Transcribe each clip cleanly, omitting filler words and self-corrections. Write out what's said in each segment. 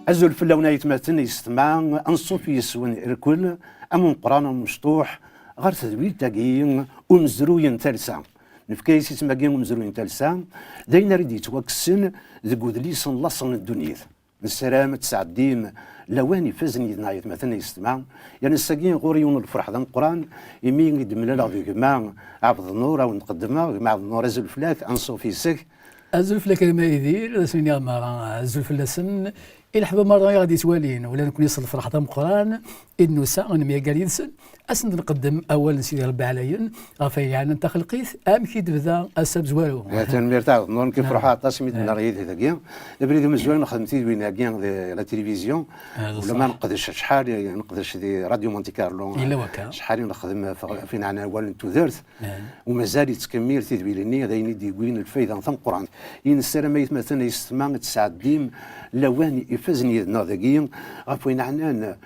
أزول في اللون يتمثل يستمع أنصف يسون الكل أمون قرآن مشطوح غير تدويل تاقين ومزروين تلسا نفكيس يسماقين ومزروين تلسا داينا ريد يتوكسن ذقود ليسن لصن الدنيا السلامة سعديم لواني فزني نايت مثلا يستمع يعني الساقين غوريون الفرح ذا القرآن يمين يدمنا ذيك مع عبد النور أو نقدمها مع النور أزول فلاك أنصف يسك أزول فلاك ما يدير سميني ما أزول فلاسن إلا حبا مرة غادي توالين ولا نكون يصل الفرح ذا القرآن إنه ساعة ميا قال يدسن أسند نقدم أولا سيدي ربي عليا غافي يعني أنت خلقيت أم كي تبدا أسب زوالو تنمير تاع نون كيف فرحة تاسميت ناريد هذاك بريد مزوان خدمتي وين هاكيا لا تلفزيون ولا ما نقدرش شحال نقدرش دي راديو مونتي كارلو إلا وكا شحال نخدم فين عنا اول تودرت ومازال يتكمل تدويلني هذا يدي وين الفايده ثم قران ين السلام مثلا يستمع تسعديم لواني يفزني ناضقين غافوين عنا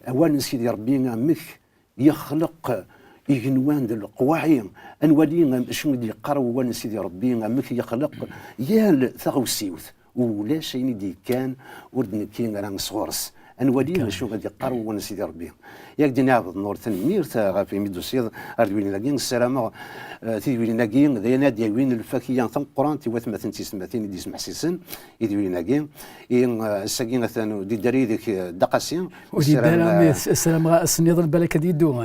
اوان سيدي ربي مك يخلق يجنوان القواعي انوالي شنو دي قروا وان سيدي ربي مك يخلق يا ثغوسيوث ولا شيء دي كان وردن كين راه صغورس انوالي شنو غادي يقروا وان سيدي ربي ياك دينا عبد النور تنمير تا في ميدو سيد اردوين لاكين السلامه تيوين لاكين دينا ديوين الفاكيه ثم قران تيوات مثلا تسمعتين دي سمح سيسن يدوين لاكين الساكين ثانو دي دري ديك دقاسين السلام السنيض البلكه ديدو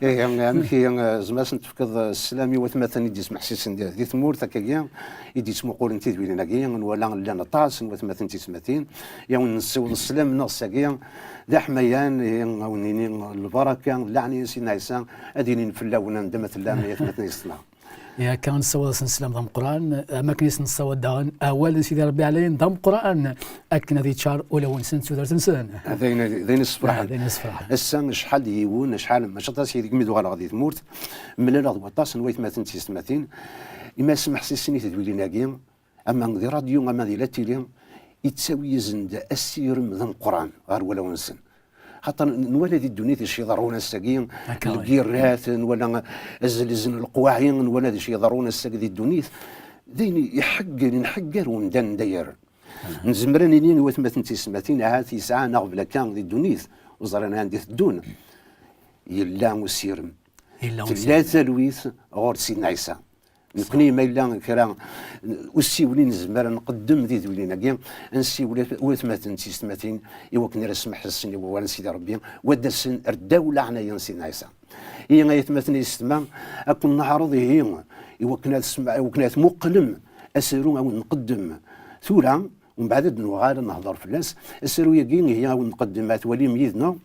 يعني زعما تفكر السلامي وثمثلا يدي سمح سيسن دي ثمور تاكيا يدي سمو قول تيوين لاكين ولا لنا طاس وثمثلا تسمعتين يعني نسول السلام نصاكيا ذا حميان ونيني البركه لعني سيدنا عيسى اديني في اللون ندمت اللام يثمتني الصلاه يا كان سوى سلام ضم قران ما كنيس نسوى دان اول سيدي ربي عليه ضم قران اكن هذه تشار ولا ونسن سودر تنسان هذين الصفراح هذين الصفراح السان شحال يون شحال ما شطا سيدي كميدو على غادي تمورت من لا غطاس نويت مثلا تسماتين اما سمح سيسني تدويلي ناقي اما دي راديو اما دي لا تيلي يتساوي زند السير من القران غير ولا ونسن خاطر نولد الدنيا شي ضرونا الساقين الكيرات ولا الزلزل القواعين ولا شي ضرونا الساق دي الدنيا ديني نحقر وندان داير نزمرني نين وثمث تسماتين هاتي ساعه نغبل كان دي الدنيا وزرنا عندي الدون يلا وسيرم ثلاثه لويث غور سيدنا عيسى نكوني ما إلا كرا وسيولي نزمر نقدم ذي ذولينا كيا نسيولي وثمثن تسماتين يوكني رسم حسن ولا سيدي ربي ودرسن الدولة عنايا سيدنا عيسى هي غايتمثن يستمع أكون نعرض هي يوكنا تسمع يوكنا مقلم أسيرو أو نقدم ثورة ومن بعد نوغال نهضر في الناس أسيرو يقين هي ونقدمات ولي ميدنا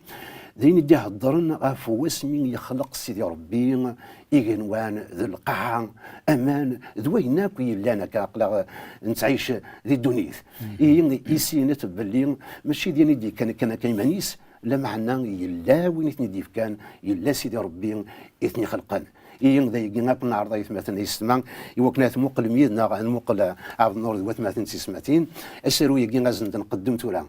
دين دي هضرن غاف اسمي يخلق سيدي ربي إيغنوان ذو القاعة أمان ذويناك يلانا كاقلا نتعيش ذي الدنيا يسينت باللي ماشي ديالي دي كان كيمانيس لا معنى يلا وين يتندي كان يلا سيدي ربي إثني خلقان ذا يجينا نعرض مثلا يسمع يوكنات مقل ميدنا مقل عبد النور ذوات مثلا تسمعتين السرو يجينا زند نقدم تولا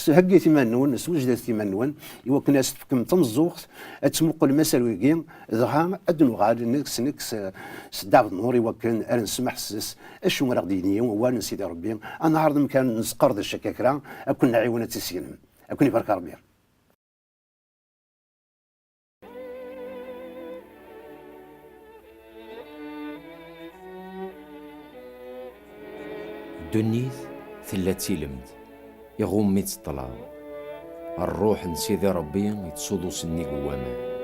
هكي ثمانون سوجدت ثمانون يوكنا ستفكم تنزوخ تمقل مثلا ويجين ذها ادنو غاد نكس عبد النور يوكن نسمح سس اشو غادي وان سيدي ربي انا عرض مكان نسقرض الشكاكرا اكون عيونه تسينم اكون يبارك ربي دنيث ثلاثي لمد يغومي تطلع الروح نسيدي ربي يتصودو سني قواما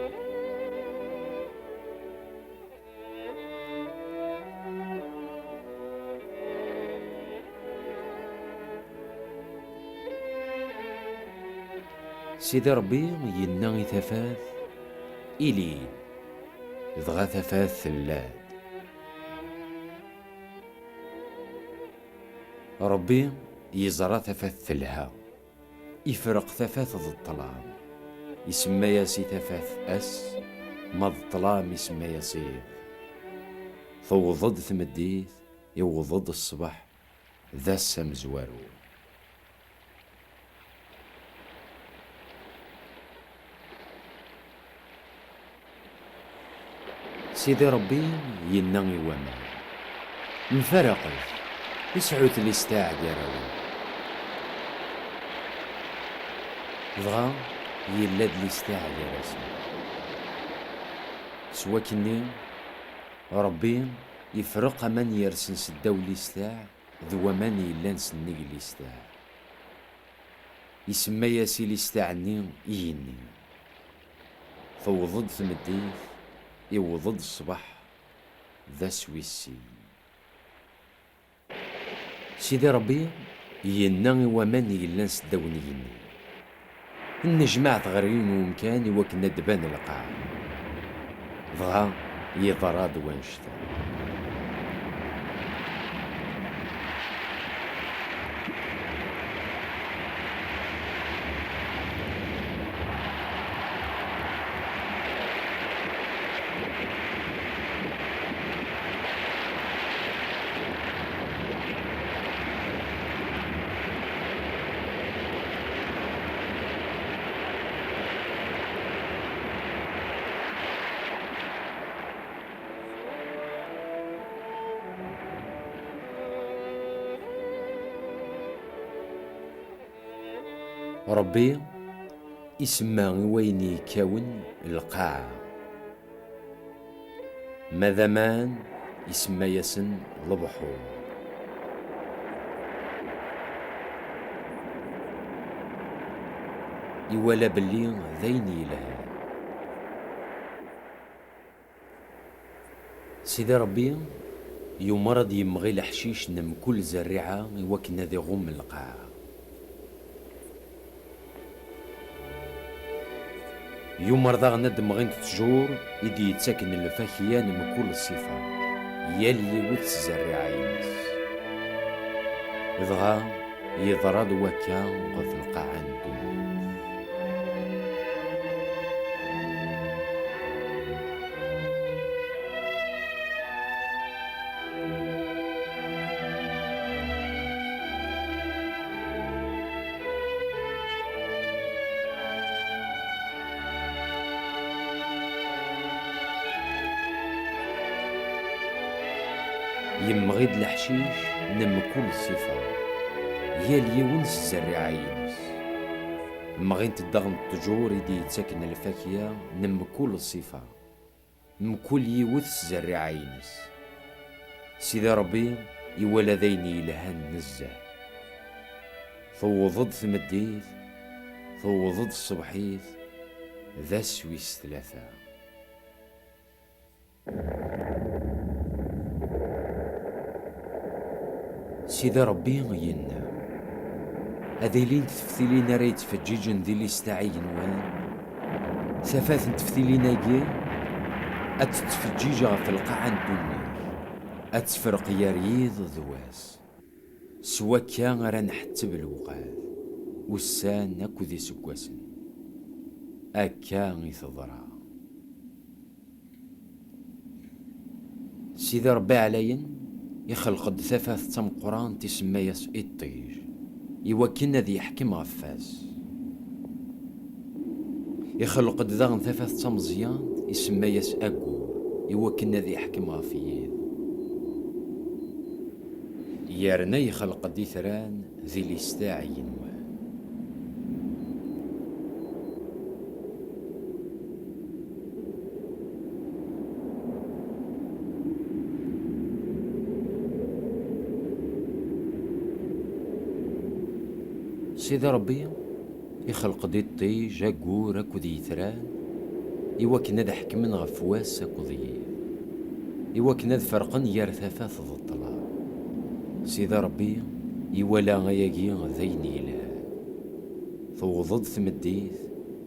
سيدي ربي يناغي ثفاث إلي ضغا ثفاث ثلاد ربي يزرى ثفاث ثلها يفرق ثفاث ضد الظلام يسمى ياسي ثفاث أس ما الظلام يسمى ياسيف ثو ضد ثمديث يو ضد الصبح ذا السم زوارو سيدي ربي ينغي وما نفرقت يسعوت الاستاع ديالو دغا يلا د ليستاع على راسي سوا كني ربي يفرق من يرسن سداو ليستاع ذو من يلا نسنق ليستاع يسمى ياسي ليستاعني يني فوضد ثمديث يوضد الصباح ذا سويسي سيدي ربي ينا ومن يلا نسداوني يني النجمع تغرين ومكان وكنا دبان القاع ضغا يضراد وانشتا ربي يسمى وين يكون القاع ماذا مان يسمى ياسن البحور يولا بلي ذيني لها سيدي ربي يمرض يمغي الحشيش نم كل زريعة وكنا ذي غم القاع يوم رضا ندم غنت تجور يدي يتساكن الفاكيان من كل الصفة يلي وتزرع عينس إذغا يضرد وكا غف القاع يمغيد الحشيش نم كل صفة يالي ونس الزرع عينس مغين تدغن التجور يدي يتساكن الفاكية نم كل صفة من كل يوث زرع عينس سيدي ربي يولا ذيني لهان نزه ثوضد ثمديث ثوضد الصبحيث ذا سويس ثلاثة سيدي ربي ينا هذيلين تفثيلين ريت فجيجن ذي اللي استعين وين ثفاث تفثيلين اجي اتتفجيجا في القاع الدنيا اتفرق يا ريض ذواس سوا كان راه نحتب الوقاذ والسان اكو ذي سكواسن اكا يثضرا سيدي ربي عليا يخلق ثفاث تم قران تسمى يس الطيج يوكلنا ذي يحكم غفاس يخلق داغن ثفاث تم زيان يسمى يس اكور يوكلنا ذي يحكم غفيد يارنا يخلق دي ثران ذي الاستاعي ينوان سيدي ربي يخلق دي الطيج اكور اكو ذي ثران يوكلنا ذا حكمن غفواس اكو ذي يوكلنا ذا فرقن يرثافاث ذو الطلاب سيدي ربي يولا غياقي ذيني له توضد ثمديث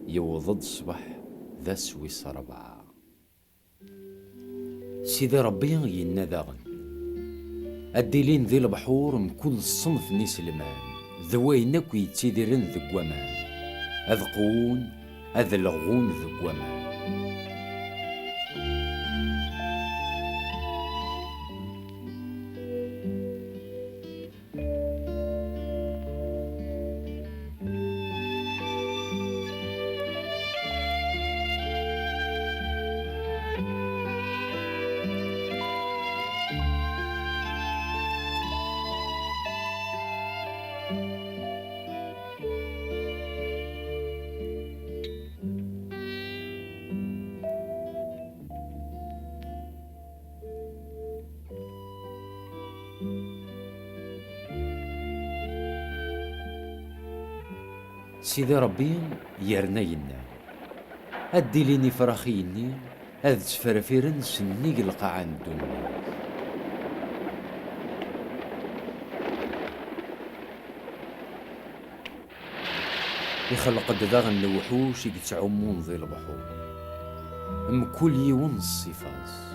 يوضد الصبح ذا سويس ربعة سيدي ربي ينا ذاغن الديلين ذي البحور من كل الصنف نيس المان ذوين اكو يتسيدرن ذو ومان اذقون اذلغون ذو ومان سيدي ربي يرنا ينا أدي ليني فراخيني هذ تفرفيرن سني القاع الدنيا. يخلق داغن الوحوش يتعمون ذي البحور كل يوم الصفاس.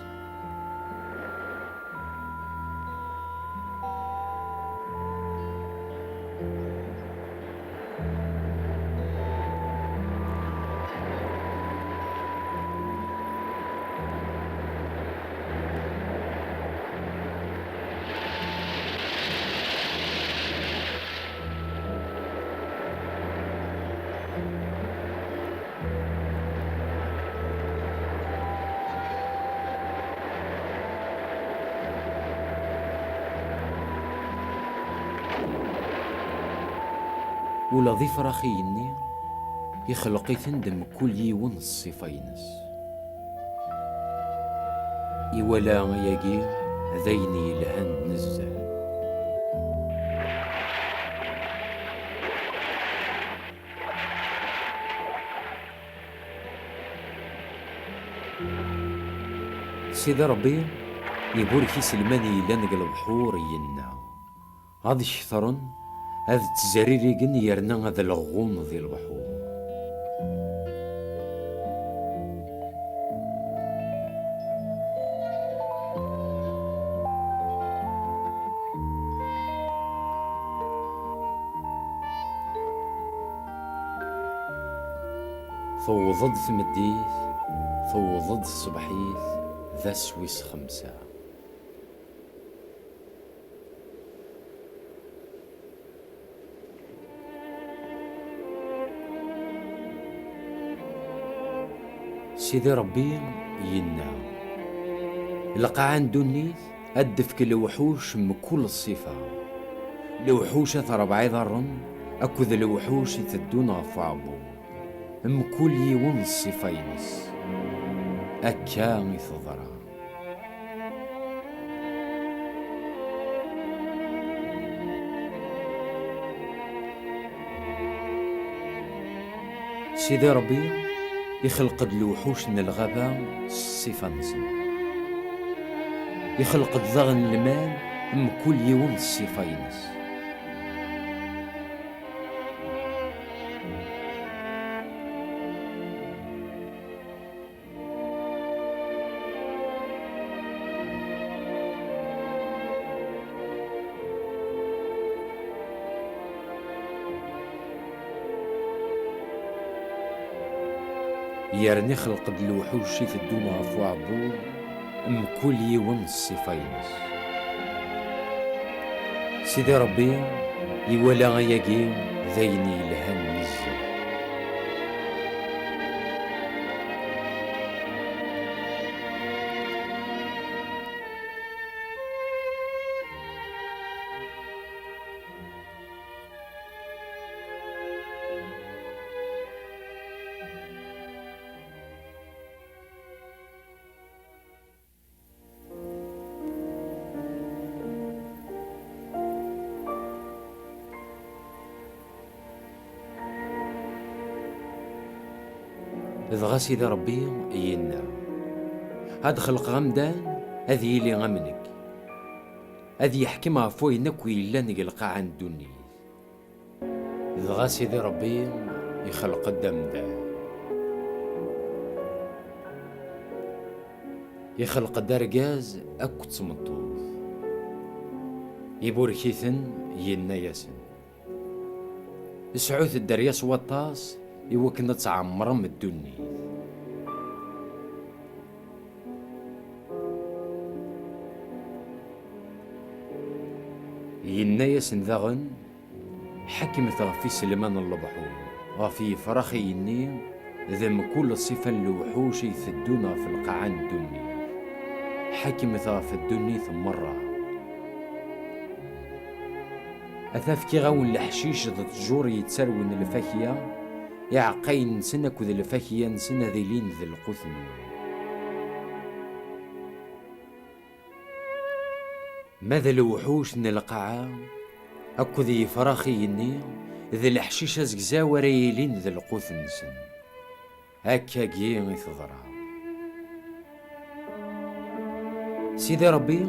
ولا ضيف راخيني يخلق يتندم كل يوم الصفاينس يولا ياقي ذيني لهند نزه. سيدي ربي يبورك يسلماني لانق البحور ينا غادي شثرن هذا التزاريري قن يرنا هذا الغوم ذي البحور. ثوضد ثمديث ثوضد صبحيث ذا سويس 5. سيدي ربي ينا لقى عنده النيث أدفك الوحوش من كل الصفة الوحوش ثربع ضرن أكذ الوحوش يتدون غفابو من كل يوم الصفينس أكا ثضرا. سيدي ربي يخلق الوحوش من الغابة الصفة نسن يخلق الضغن المال من كل يوم الصفة ينس. يرني خلق الوحوش يثدونا في عبور ام كل يوم الصفاينس. سيدي ربي يولا غياقي ذيني لهن نزل. دغا سيدي ربي ينا هاد خلق غمدان هذي يلي غمنك هذي يحكم عفوينك ويلا نقلقا عن الدنيا. دغا سيدي ربي يخلق الدمدان يخلق الدرقاز أكو تسمطوث يبوركيثن ينا ياسن سعوث الدرياس وطاس يوكنا تعمرم الدنيا. ينا ياسن ذاغن حكمت غفي سلمان البحور غفي فراخي يني ذم كل صفة الوحوش يثدونا في القاعان الدنيا حكمت غفي الدنيا ثم مرة أثافكي غاون الحشيش ضد الجور يتسرون الفاكية يعقين نسن أكو ذي الفاكية نسن ذيلين ذي القثن. ماذا الوحوش نلقعا أكو ذي فراخي يني ذي الحشيشة زقزا وريلين ذي القوث نسن هكا كي تضرع سيدي ربي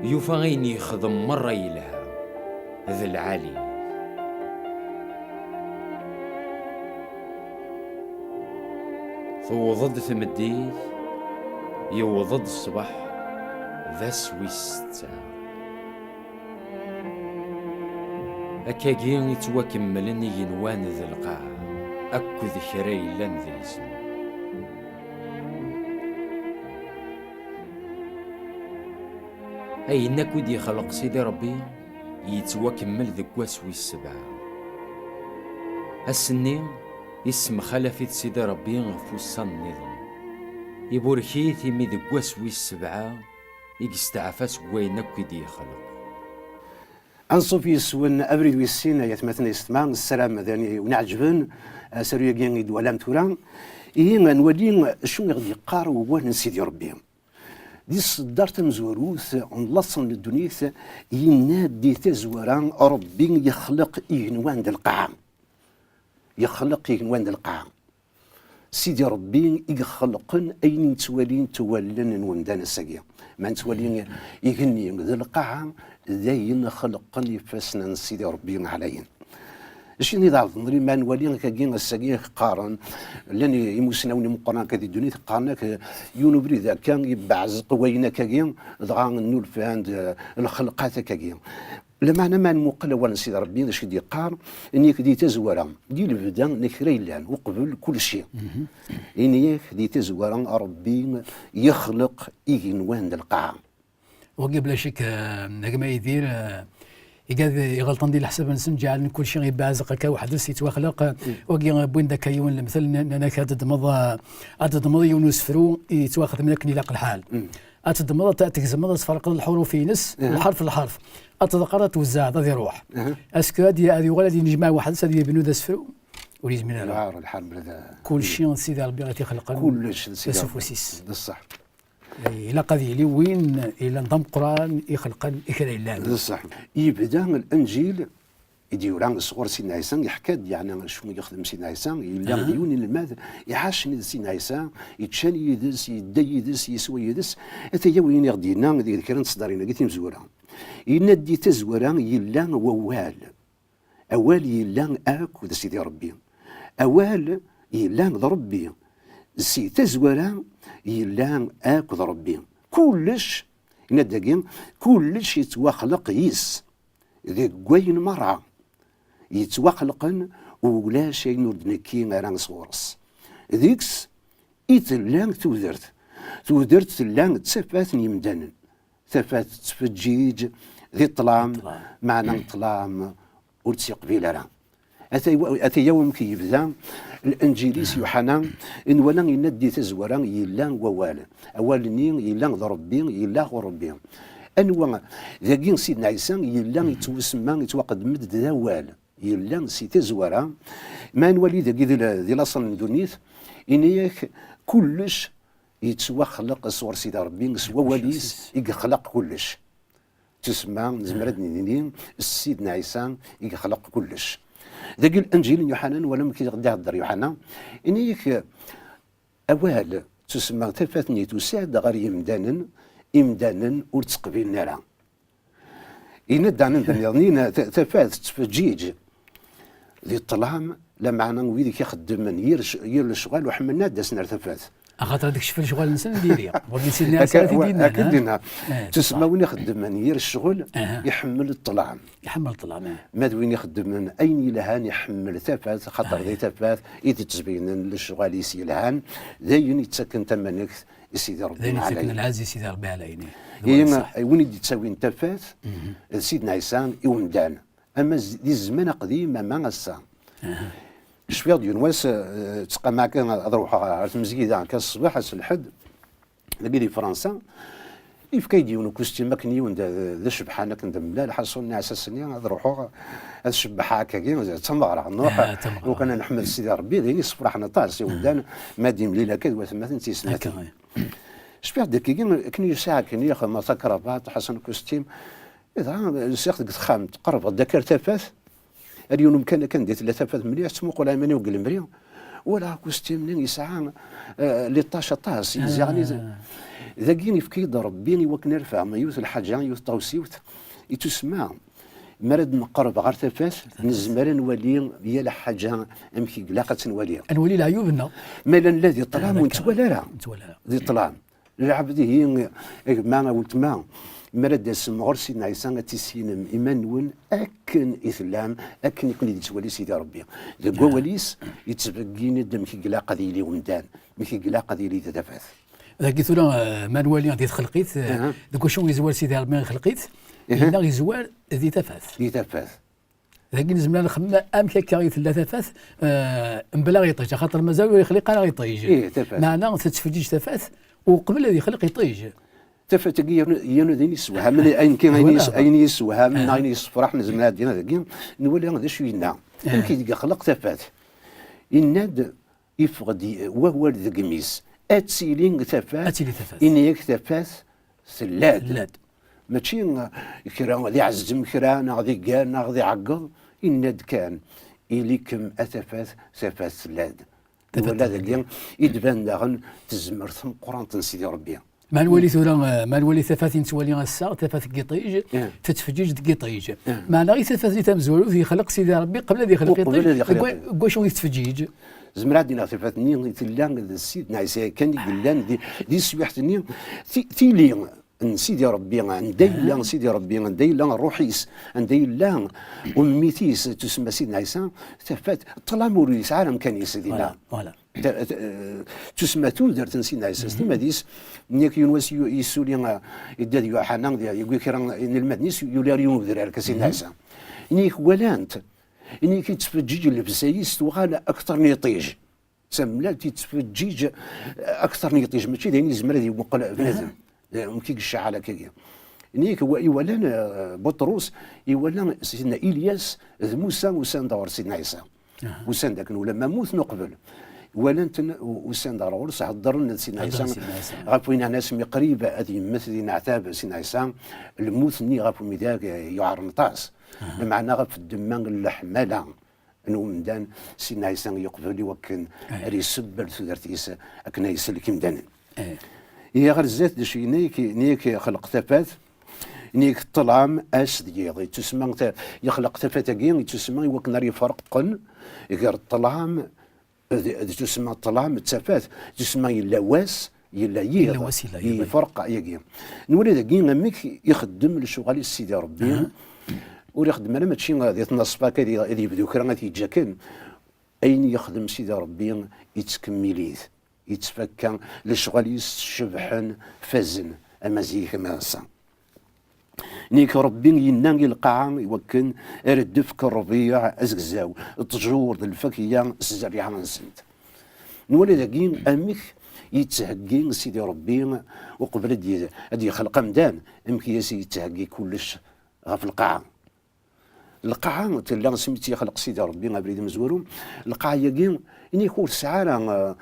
يوفا غين يخدم مرة يلها ذي العالي توضد ثمديث يوضد الصباح ذا سويستا أكاكي يتواكملن ينوان ذي القاع أكو ذكري لن ذي الاسم أي نكو دي خلق سيدي ربي يتواكمل ذكواس السبعة السنين اسم خلفت سيدي ربي غفوسا النظام يبوركيثي مي ذكواس السبعة يستعفاس وين نكو دي خلق انصف يسون ابريد ويسين يتمثل يستمان السلام ذاني ونعجبن سريا كين يدولام توران نولي شو يغدي قار وين سيدي ربي دي صدرت مزوروث نلصن للدنيث ينادي تزوران ربي يخلق ينوان القاع يخلق ينوان القاع سيدي ربي يخلقن اين توالين تولن وندان السقيا ما نتولين يغني ذي القاعة ذاين خلقني فاسنا سيدي ربي عليين شنو يضعف نظري ما نولي كاين السقيا قارن لن يمسناوني مقران كذي الدنيا قارنك يونو بريد كان يبعز قوينا كاين ضغان نول في عند الخلقات كاين لما انا ما نمقل ولا سيدي ربي اش كدي قار اني كدي تزورا دي البدا نكري لان وقبل كل شيء اني كدي تزورا ربي يخلق ينوان القاع وقبل شك نجم يدير يقال يغلطن دي الحساب نسنجعل كل شيء يبازق كا واحد يتوخلق وقي بوين ذاك يون مثلا انا كتضمض يونس فرو يتواخذ منك نلاق الحال أتدمض تأتيك زمض تفرق الحروف ينس الحرف أتذكر توزع ذي روح أسكاد هذه ولد نجمع واحد سادي بنو ذا سفرو وليز من العار الحرب هذا كل شيء سيدي ربي غادي يخلق كل شيء سيدي سوفوسيس بصح إلا قضي لي وين إلا نظام قرآن يخلق إكرا الله بصح يبدا الإنجيل يجي وران الصغور سيدنا عيسى يحكى يعني شنو يخدم سيدنا عيسى يلا ديون الماذا يعاشني سيدنا عيسى يتشان يدس يدي يدس يسوي يدس حتى وين يغدينا ذيك كان تصدرينا قلت مزوره ينادي تزورا يلا ووال اوال يلا اك سيدي ربي اوال يلا ربي سي تزورا يلا اك ربي كلش ينادي كلش يتوخلق يس ذيك وين مرة يتوخلقن ولا شيء نردنكي غير صورس ذيكس يتلان تودرت تلان تسفات يمدانن تفات تفجيج ذي الطلام معنى الطلام ولتسيق راه أتى يوم كي يبدا الانجيليس يوحنا ان ولا يندي تزورا يلا ووال اولني يلا ربي يلا ربي انوا ذاكين سيدنا عيسى يلا يتوسمى يتوقد مد ذوال يلا سي تزورا ما نولي ذاك ذي لاصل دونيث انيك كلش يتوخلق صور سيدي ربي سوا وليس يخلق كلش تسمى نزمرد نينين سيدنا عيسى يخلق كلش ذاك الانجيل يوحنا ولم كيغدا يهضر يوحنا انيك اوال تسمى تفاتني تساعد غير امدانا ورتقبيلنا راه يندعنا بنيضنين تفات تفجيج ذي الطلام لما ويدي كيخدم ير الشغل وحملنا داسنا تفات خاطر هذاك الشفل شغل الانسان نديريا ولكن سيدنا عيسى دينا اكيد دينا تسمى وين يخدم ير الشغل يحمل الطلام ماذا وين يخدم من اين لهان يحمل تفات خاطر ذي تفات اذا تزبين للشغل يسي لهان ذين يتسكن تمنك سيدي ربي عليه ذين العزيز سيدي ربي عليه وين يدي تساوي تفات سيدنا عيسى يومدان اما دي الزمان قديم ما غسا شويه ديال الناس تلقى معك نروح على المسجد كاس الصباح الحد لقيت فرنسا كي يديونو كوستيم كنيون ذا شبحانه كندملا حصلنا اساسا نروحوا هذا الشبح هكا تمغرا نروح وكان نحمل سيدي ربي ذي صفرحنا طاس يودان ما ديم ليله كذا ثمانية سنوات شبيه داك كني ساعه كني ما كرافات حسن كوستيم اذا الشيخ خام تقرب ذكر تفاث اليوم كان ديت ثلاثة فات مليح تسمو قول ماني وقل مريم ولا كوستي منين يسعى لي طاش طاس يعني ذاكين يفكيد ربي وكن نرفع ما يوث الحاجه يوث طاوسيوت يتسمع مرد نقرب غير ثفاث نزمر نولي هي الحاجه امكي قلاقه نولي نولي العيوبنا مالا الذي طلام ونتولى راه نتولى ذي طلام العبد هي ما قلت ما مرد سمغر سيدنا عيسى تيسين ايمان اكن اسلام اكن يكون يتولي سيدي ربي ذا وليس يتبقيني دم كي قلاقه ديالي ومدان مكي قلاقه ديالي تدفات ذاك ثورة ما نولي غادي تخلقيت ذاك شنو يزوال سيدي ربي خلقيت هنا يزوال ذي تفاث ذاك نزمنا نخمم ام كاكا ثلاثه تفاث مبلا غيطيج خاطر مازال يخلق راه يطيج معنا تتفجيج تفاث وقبل هذا يخلق يطيج تفات يانو دين يسوها من اين كاين اين يسوها من اين يصفرح نزمنا دينا ذاك نولي غادي شوينا كي خلق تفات يناد يفقد وهو ذاك ميس اتسيلين تفات انيك تفات سلاد ماشي كرا غادي يعزم كرا غادي كان غادي يعقل يناد كان اليكم اتفات تفات سلاد ولا ذاك يدبان داغن تزمر ثم قران سيدي ربي ما نولي ثورة ما نولي ثفاثين تولي غسا ثفاث قيطيج تتفجيج قيطيج معنا غير ثفاث اللي تمزولو يخلق سيدي ربي قبل ذي يخلق قيطيج واش هو يتفجيج زمرا دينا ثفاثني تلان سيدنا عيسى كان يقول دي سبحتني تيلي سيدي ربي نديلا سيدي ربي نديلا روحيس نديلا اميتيس تسمى سيدنا عيسى ثفات طلاموريس عالم كان يسدينا فوالا تسمى تودر سيدنا عيسى ديما ديس نيك يونس يسولي يداد يوحنا يقول كي راه المدنيس يولاريون ذرار كسيدنا عيسى نيك ولانت انك تتفجج البسايس وغال اكثر نيطيج سملا تتفجج اكثر نيطيج ماشي دايني زمرا دي مقلع بنادم ممكن الشعله كي نيك هو يولان بطرس يولان سيدنا الياس موسى وسان دور سيدنا عيسى وسان ذاك ولما موت نقبل ولانت وسان دور هضرنا سيدنا عيسى غافوين ناس قريبه هذه مثل نعتاب سيدنا عيسى الموت ني غافو ميداك يعرنطاس بمعنى غاف الدمان الحماله انو مدان سيدنا عيسى يقبل وكن ريسبل ثدرتيس اكنا يسلك مدان هي غير الزات شي نيك خلق ثفات نيك طلام اش ديالي تسمى يخلق ثفات كي تسمى وكن يفرقن غير الطلام تسمى الطلام الثفات تسمى اللواس يلا يفرق يجي نولي ذاكي ميك يخدم لشغل سيدي ربي ويخدم انا ماشي غادي تنصفا كي يبدو كرا غادي يتجاكن اين يخدم سيدي ربي يتكمليت يتفكى لشغل يشبحن فزن اما زي كما صا نيك ربي يناني القاعه يوكن ارد فك الربيع ازكزاو الطجور الفكيه الزريعه نسنت نولي ذاكي امك يتهكي سيدي ربي وقبل هادي خلق مدان امك يتهكي كلش غا في القاعه تلا سميتي خلق سيدي ربي غابريد مزورو القاعه ياكي اني كل ساعه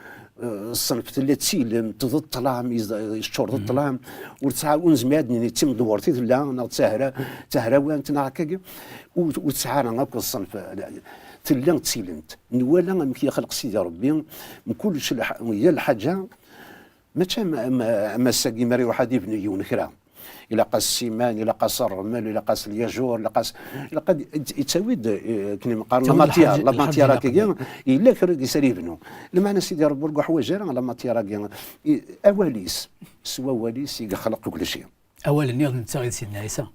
الصنف تلا تسيلم تضد الطلام يشور ضد الطلام وتسعى ونزمادني تم دورتي تلا انا تهرا وانت هكاك وتسعى هكا الصنف تلا تسيلمت نوالا مكي خلق سيدي ربي من كل شيء هي الحاجه ما ساقي مري واحد يبني يونكرا الى قاس السيمان الى قاس الرمل الى قاس الياجور الى قاس قد يتساويد كني مقارنه لا ماتيرا كي الا كرد يسري بنو المعنى سيدي ربي ركو حوايج لا ماتيرا اواليس سوا واليس يخلق كل شيء اولا نيض نتساغي سيدنا عيسى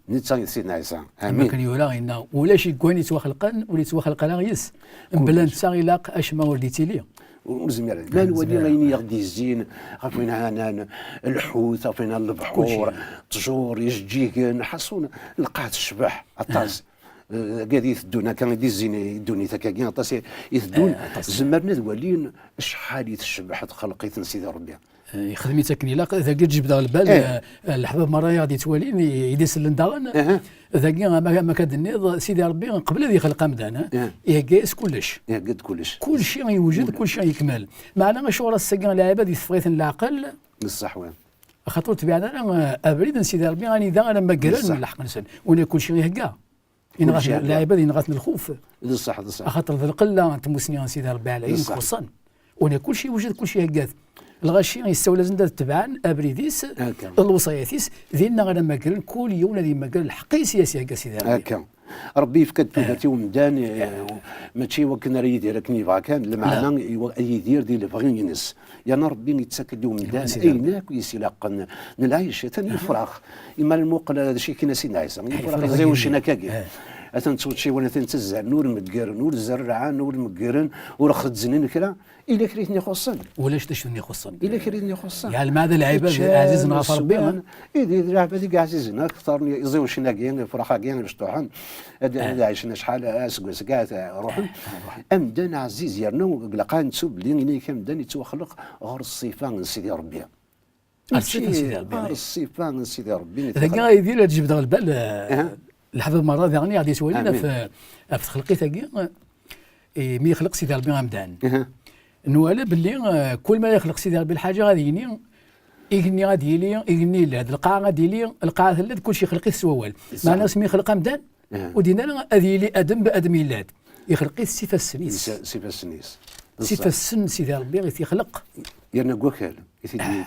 سيدنا عيسى امين كان يولا ان ولا شي كواني توخلقن ولا توخلق لا غيس بلا نتساغي لاق اش ما ولديتي لي وزمير ما الولي غيني يغدي الزين عفينا الحوت عفينا البحور طجور يجيك نحسون لقات الشبح عطاس قاعد يثدونا كان يدي الزين يدوني تكاكين عطاس يثدون زمرنا الولين شحال يتشبح خلقيت سيدي ربي يخدمي تكني لا اذا قد جبد البال الحباب مره غادي توالين يديس لندغن ذاكي ما كدنيض سيدي ربي قبل هذه خلق مدانا يهكاس كلش كل شيء يوجد كل شيء يكمل معنا شغل السكن العباد يثفغيث العقل بصح وين خاطر تبعنا ابريد سيدي ربي راني ذا انا ما قرن من الحق نسن ولا كل شيء يهكا شيء اللاعب هذه ينغاتنا الخوف بصح خاطر ذا القله تموسني سيدي ربي العالمين خصوصا وانا كل شيء وجد كل شيء هكذا الغاشي يستولى زند تبعان ابريديس الوصاياتيس ذينا غير ماكل كل يوم هذه ماكل الحقي سياسي هكا سيدي ربي هكا ربي يفكد تودرتي ومدان ماشي وكنا راه يدير كنيفا كان المعنى يدير ديال الفغين ينس يعني ربي يتسكد ومدان ايناك ويسيلاق نعيش ثاني الفراخ اما الموقل هذا الشيء كنا سيدنا عيسى الفراخ زي وشنا كاكي أتن تصوت شي ولا تنتزع نور مدقرن نور الزرعان نور مدقرن ورخد زنين كلا إلا كريتني خصن ولاش تشتني خصن إلا كريتني خصن يعني ماذا العباد عزيزنا غفر بها إيه العباد كاع عزيزنا اختارني يزيو شنا كاين فرخا كاين مفتوحا هذا عايشنا شحال اسكوس كاع روحن أمدان عزيز يرنو لقى نتوب لي كمدان يتوخلق غير الصفان سيدي ربي الصفان سيدي ربي هذا كاع يدير تجيب دغ البال الحباب مرة يعني غادي يسولينا في تخلقي ثاقي ملي يخلق سيدي ربي غمدان نوالا باللي كل ما يخلق سيدي ربي الحاجه غادي يغني غادي يلي يغني لهاد القاعه غادي يلي القاعه ثلاث كلشي يخلق سوا والو معناها سمي خلق غمدان ودينا لنا غادي يلي ادم بادم يلاد يخلق الصفه السنيس صفه السن سيدي ربي غادي يخلق يرنا كوكال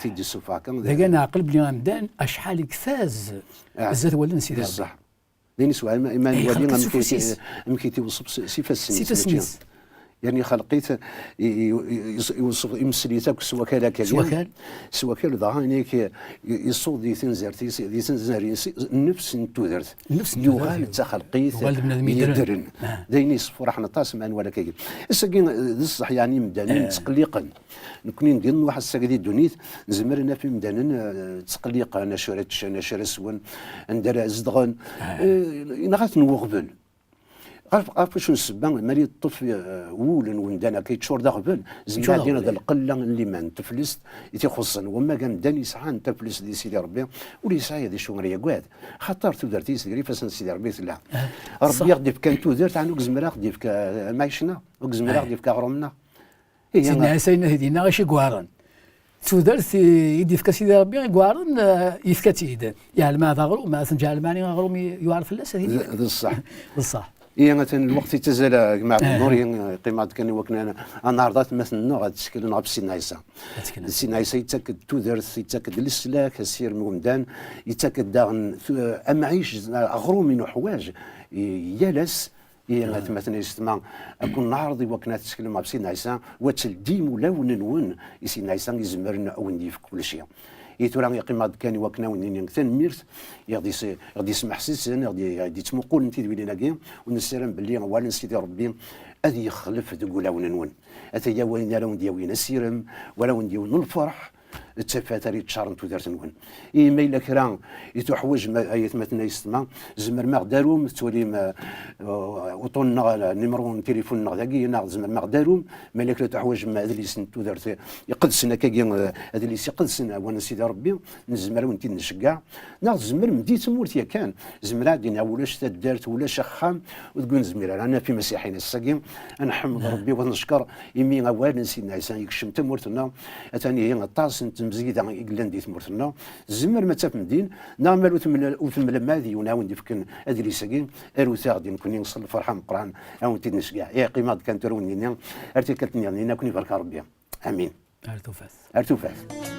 تيدي الصفا كان ذاك انا عقل بلي غمدان اشحال يكفاز بزاف ولن سيدي ربي بصح ديني سؤال ما نولي مكيتي يوصف صفه السنيس يعني خلقيت يوصف يمسليتك سوا كلا كلام سوا كلا ضهانيك يصود دي تنزرتي دي تنزري نفس نتودرت يوغال تخلقيت يدرن ديني فرحنا طاس ما ولا كي السكين الصح يعني مدانين تقليقا نكونين ندير واحد السكدي دونيت نزمرنا في مدانين تقليقا انا شريت سون ندير زدغن نغات نوغبل عارف شنو السبه مالي الطف وولن وندانا كيتشور دا قبل زعما دينا ذا القله اللي ما تفلست تيخصن وما كان داني ساعه تفلس دي سيدي ربي ولي ساعه دي شغل كواد خاطر تودرتي سيدي فاس سيدي ربي لا ربي يغدي فك انتو درت عنو زمرا غدي فك مايشنا وزمرا غدي فك غرمنا سيدنا سيدنا هدينا غاشي كوارن تودرت يدي فك سيدي ربي كوارن يفكت يد يعني ما ضغرو ما سنجا الماني غرو يعرف الناس هذه بصح بصح إيه مثلا الوقت يتزال مع النور قيمة كان وكنا أنا عرضت مثلا غادي تشكل نعرف سيدنا عيسى سيدنا عيسى يتأكد تودرت يتأكد السلاك السير ممدان يتأكد داغن أما عيش أغرو من حواج يلس مثلا يستمع أكون نعرضي وكنا تشكل مع سيدنا عيسى وتلديم ولون نون سيدنا عيسى يزمرنا أو نديف كل شيء يتورا قيمة كان وكنا ونين كثن ميرت يغدي يسمح سيسن يغدي تمقول انت دوينا كاين ونسلم باللي اولا سيدي ربي اذي يخلف تقول وننون اتيا وين لون ديوين السيرم ولا ونديون الفرح تفاتري تشارن تودرت نون ايميل كرا يتحوج ايت مثلا يسمع زمر ما داروم تولي وطن نيمرو تليفون نغداكي ناخذ زمر ما داروم مالك لا تحوج ما هذا اللي تودرت يقدسنا كاين هذا اللي يقدسنا وانا سيدي ربي نزمر ونتي نشكع ناخذ زمر مديت مورتيا كان زمر دينا ولاش تدارت ولا شخام وتقول زمير انا في مسيحيين الساقين نحمد ربي ونشكر يمي غوال سيدنا عيسى يكشم تمورتنا اتاني هي الطاس مزيدا إقلان دي ثمرتنا زمر ما تاف مدين نعمل وثمل ماذي وناون ديفكن أدري ساقين أروثا غادي نكون نوصل الفرحة مقران أو تنسقع يا قيمة كانت تروني ارتكلتني يعني نكوني بركة ربي آمين أرتوفاث